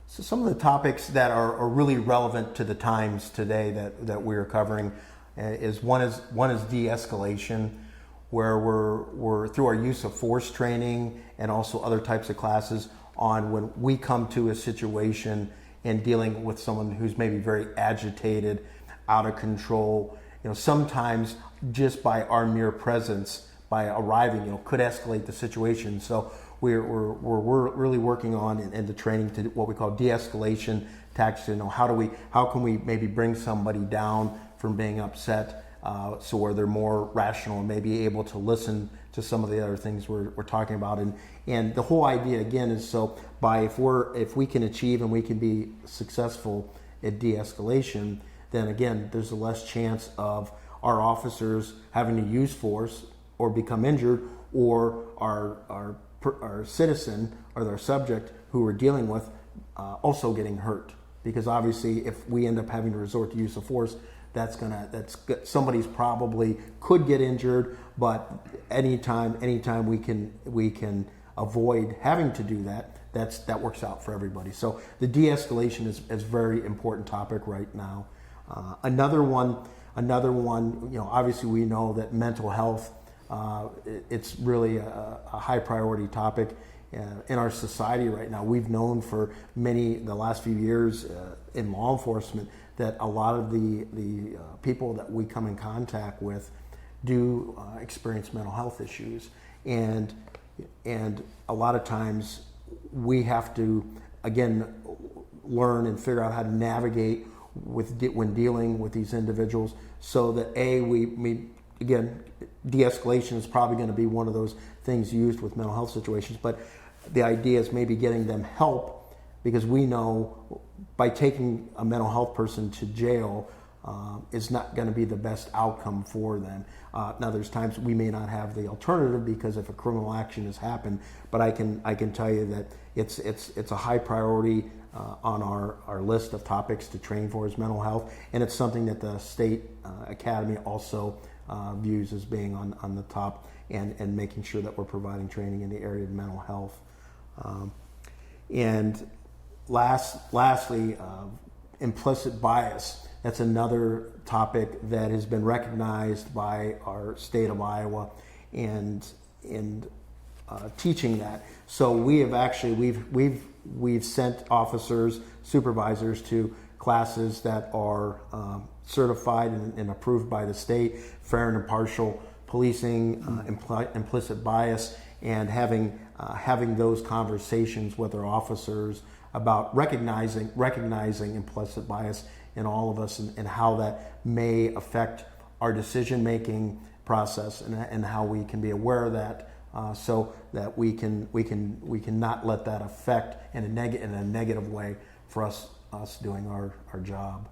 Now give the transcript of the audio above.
So some of the topics that are really relevant to the times today that we're covering is one is de-escalation, where we're through our use of force training and also other types of classes on when we come to a situation and dealing with someone who's maybe very agitated, out of control. Sometimes just by our mere presence, by arriving, could escalate the situation. So we're really working on in the training to what we call de-escalation tactics. How can we maybe bring somebody down from being upset, so where they're more rational and maybe able to listen to some of the other things we're talking about. And the whole idea again is if we can achieve and we can be successful at de-escalation, then again there's a less chance of our officers having to use force or become injured, or our citizen or their subject who we're dealing with also getting hurt. Because obviously if we end up having to resort to use of force, somebody's probably could get injured, but anytime we can avoid having to do that works out for everybody. So the de-escalation is a very important topic right now. Another one, obviously we know that mental health, it's really a high priority topic in our society right now. We've known for the last few years in law enforcement that a lot of the people that we come in contact with do experience mental health issues, and a lot of times we have to again learn and figure out how to navigate when dealing with these individuals, so that again, de-escalation is probably going to be one of those things used with mental health situations, but the idea is maybe getting them help, because we know by taking a mental health person to jail is not going to be the best outcome for them. Now there's times we may not have the alternative because if a criminal action has happened, but I can tell you that it's a high priority on our list of topics to train for is mental health, and it's something that the state academy also views as being on the top, and making sure that we're providing training in the area of mental health. And lastly, implicit bias. That's another topic that has been recognized by our state of Iowa, and teaching that. So we have actually we've sent officers, supervisors to classes that are certified and approved by the state, fair and impartial policing, implicit bias, and having those conversations with our officers about recognizing implicit bias in all of us, and how that may affect our decision-making process, and how we can be aware of that, so that we can not let that affect in a negative way for us doing our job.